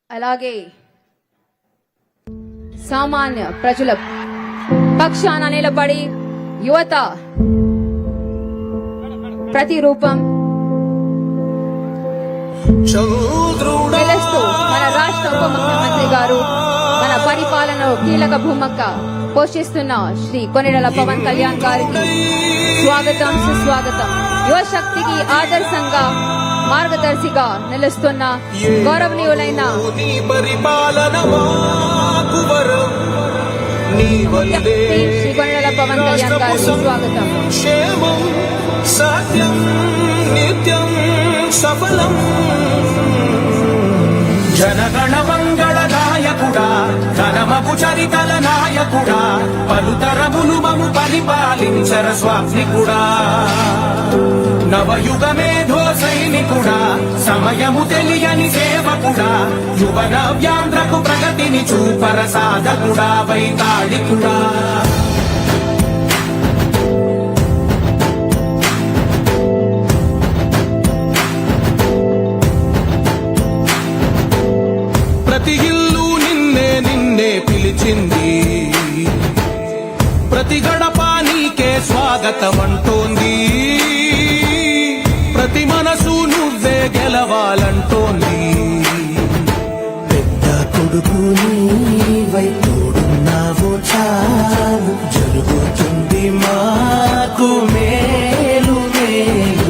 అలాగే సామాన్య ప్రజల పక్షాన నిలబడి యువత ప్రతిరూపం తెలుస్తూ మన రాష్ట్ర ఉప ముఖ్యమంత్రి గారు మన పరిపాలనలో కీలక భూమిక పోషిస్తున్న శ్రీ కొనిడెల పవన్ కళ్యాణ్ గారికి స్వాగతం సుస్వాగతం. యువశక్తికి ఆదర్శంగా మార్గదర్శిగా నిలుస్తున్న గౌరవనీయులైన శ్రీ కొనిడెల పవన్ కళ్యాణ్ గారికి స్వాగతం. సత్యం నిత్యం సఫలం జనగణ మంగళ నాయకుడా, ఘనమగు చరితల నాయకుడా, పలుతరములు మము పరిపాలించర స్వామికుడా, నవయుగ మేధో సైనికుడా, సమయము తెలియని సేవకుడా, యువన వ్యాంధ్రకు ప్రగతిని చూపర సాధకుడా, వైతాళికుడా. ప్రతి ఇల్లు నిన్నే నిన్నే పిలిచింది, ప్రతి గడప నీకే స్వాగతమంటోంది, ప్రతి మనసు నువ్వే గెలవాలంటోంది. పెద్ద కొడుకు నీవై తోడున్నావు చాలు, జరుగుతుంది మాకు మేలు మేలు.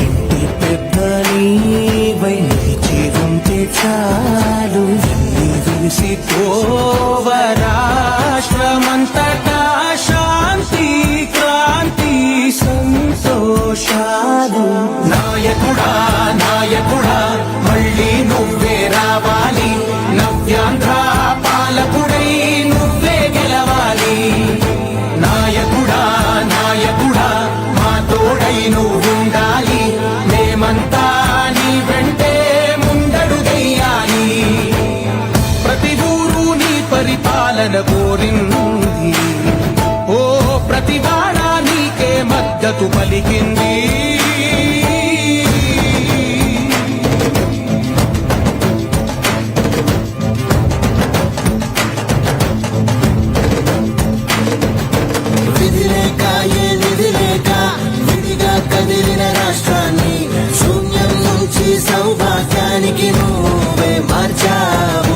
ఇంటి పెద్ద నీవై నిలిచి ఉంటే చాలు, విసిపోవ రాష్ట్రమంతటా శాంతి క్రాంతి సంతోషాలు. నాయకుడా నాయకుడా మళ్ళీ నువ్వే రావాలి, నవ్యాంధ్ర పాలకుడై నువ్వే గెలవాలి. నాయకుడా నాయకుడా మా తోడై నువ్వుండాలి, మేమంతా నీ వెంటే ముందడుగెయ్యాలి. ప్రతి ఊరు నీ పరిపాలన కోరింది, ఓ ప్రతి వాడ నీకే మద్దతు పలికింది. విధిలేక ఏ నిధిలేక విధిగా కదిలిన రాష్ట్రాన్ని శూన్యం నుంచి సౌభాగ్యానికి నువ్వే మార్చావు.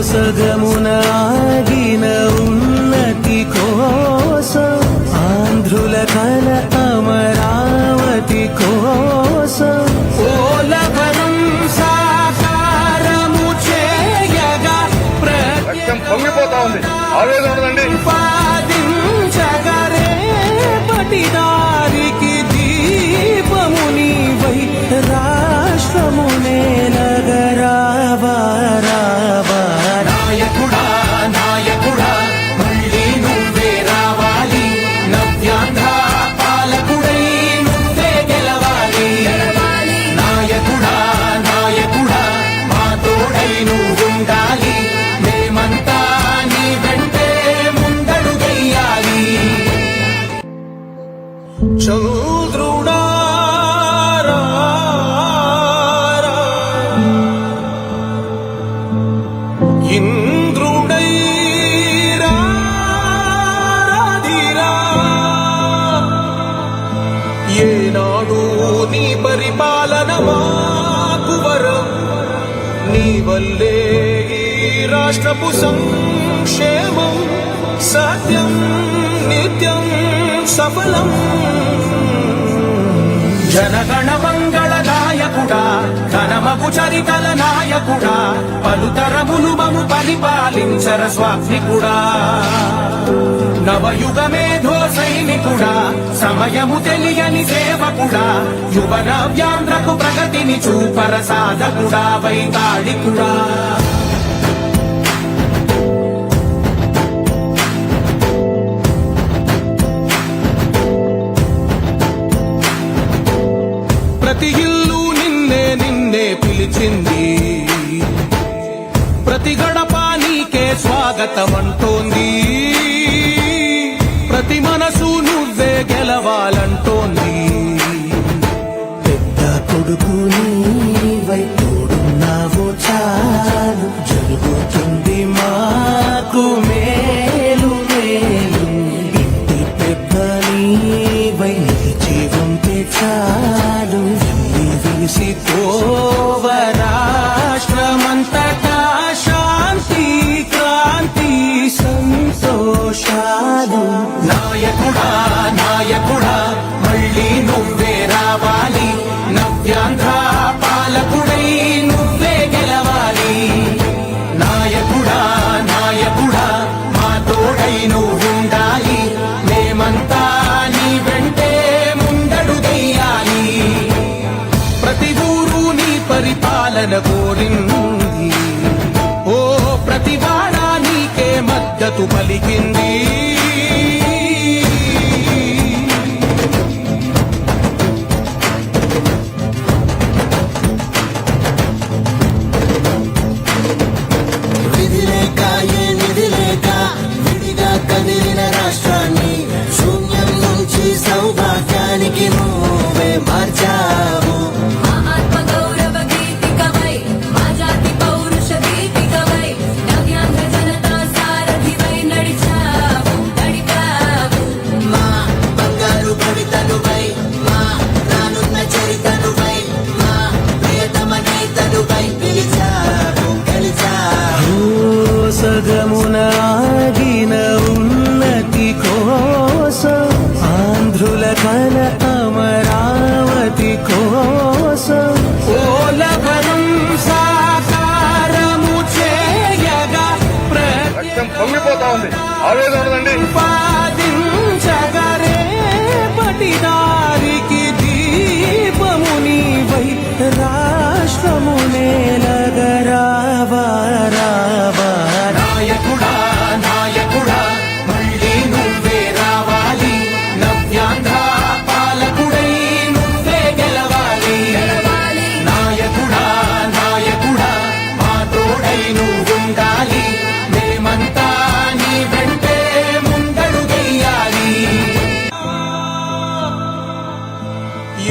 సగమున ఆగిన ఉన్నతి కోసం, ఆంధ్రుల కల అమరావతి కోసం, ఓలవరం సాకారము చేయగా పొంగిపోతా ఉంది, పాదించగరే పటి దారికి దీపము నీవై రాష్ట్రమునే నగరావా. నాయకుడా నాయకుడా మళ్ళీ నువ్వే రావాలి, నవ్యాంధ్ర పాలకుడై నువ్వే గెలవాలి. నాయకుడా నాయకుడా మా తోడై నువ్వుండాలి, మేమంతా నీ వెంటే ముందడుగెయ్యాలి. చంద్రుడా ఇంద్రుడై రాధిరా, ఏనాడు నీ పరిపాలన మాకు వరం, నీ వల్లే ఈ రాష్ట్రపు సంక్షేమం సత్యం నిత్యం సఫలం. జనగణ మంగళ నాయకుడా, ఘనమగు చరితల నాయకుడా, పలుతరములు మము పరిపాలించర స్వామికుడా, నవయుగ మేధో సైనికుడా, సమయము తెలియని సేవకుడా, యువన వ్యాంధ్రకు ప్రగతిని చూపర సాధకుడా, వైతాళికుడా. స్వాగతమంటోంది. ప్రతి మనసు నువ్వే గెలవాలంటోంది. పెద్ద కొడుకు నీవై తోడున్నావు చాలు, జరుగుతుంది మాకు మేలు మేలు. ఇంటి పెద్ద నీవై నిలిచి ఉంటే చాలు, విసి పోవ రాష్ట్రమంతటా శాంతి క్రాంతి సంతోషాలు. నాయకుడా నాయకుడా మళ్ళీ నువ్వే రావాలి. నవ్యాంధ్ర పాలకుడై నువ్వే గెలవాలి. నాయకుడా నాయకుడా మా తోడై నువ్వుండాలి. మేమంతా నీ వెంటే ముందడుగెయ్యాలి. ప్రతి ఊరు నీ పరిపాలన కోరింది. ఓ ప్రతి వాడ నీకే మద్దతు పలికింది. విధిలేక ఏ నిధిలేక విడిగా కదిలిన రాష్ట్రాన్ని శూన్యం నుంచి సౌభాగ్యానికి నువ్వే మార్చావు. మా ఆత్మ గౌరవ గీతికవై, మా జాతి పౌరుష దీపికవై, నవ్యాంధ్ర జనతా సారథివై నడిచావు నడిపావు. మా బంగారు భవితనువై, మా రానున్న చరితనువై, మా ప్రియతమ నేతనువై పిలిచావు గెలిచావు. సగమున ఆగిన ఉన్నతి కోసం, ఆంధ్రుల కల అమరావతి కోసం, ఓలవరం సాకారము చేయగా రక్తం పొంగిపోతా ఉంది. ఆవేదన ఉండదండి. ప్రతిపాదించగరే పటిదారికి దీపము నీవై రాష్ట్రము నేలగరావా రావా. నాయకుడా నాయకుడా మళ్ళీ నువ్వే రావాలి. నవ్యాంధ్ర పాలకుడై నువ్వే గెలవాలి. నాయకుడా నాయకుడా మా తోడై నువ్వుండాలి. మేమంతా నీ వెంటే ముందడుగెయ్యాలి.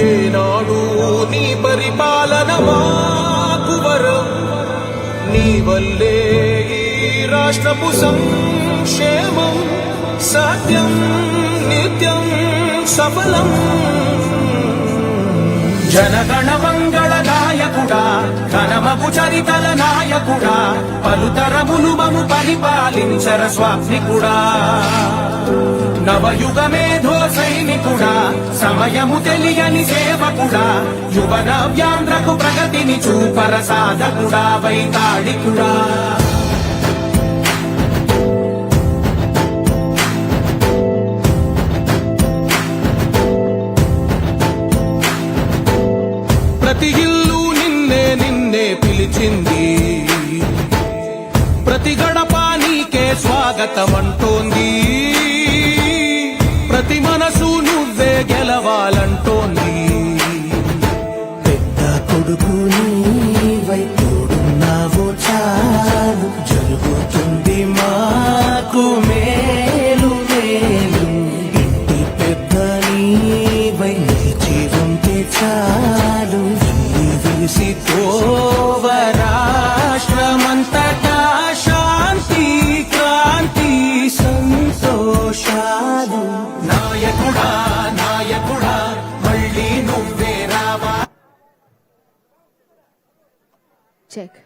ఏనాడు నీ పరిపాలన మాకు వరం. నీ వల్లే ఈ రాష్ట్రపు సంక్షేమం సత్యం నిత్యం సఫలం. జనగణ మంగళ నాయకుడా, ఘనమగు చరితల నాయకుడా, పలుతరములు మము పరిపాలించర స్వామికుడా. నవయుగ మేధో సైనికుడా, సమయము తెలియని సేవకుడా, యువ నవ్యాంధ్రకు ప్రగతిని చూపర సాధకుడా వైతాళికుడా. ప్రతి ఇల్లు నిన్నే నిన్నే పిలిచింది. ప్రతి గడప నీకే స్వాగతమంటోంది. ప్రతి మనసు నువ్వే గెలవాలంటోంది. పెద్ద కొడుకు నీవై తోడున్నావు చాలు, జరుగుతుంది మాకు మేలు మేలు. ఇంటి పెద్ద నీవై నిలిచి ఉంటే చాలు, విసి పోవ రాష్ట్రమంతటా శాంతి క్రాంతి సంతోషాలు. నాయకుడా నాయకుడా మళ్ళీ నువ్వే రావా. చెక్.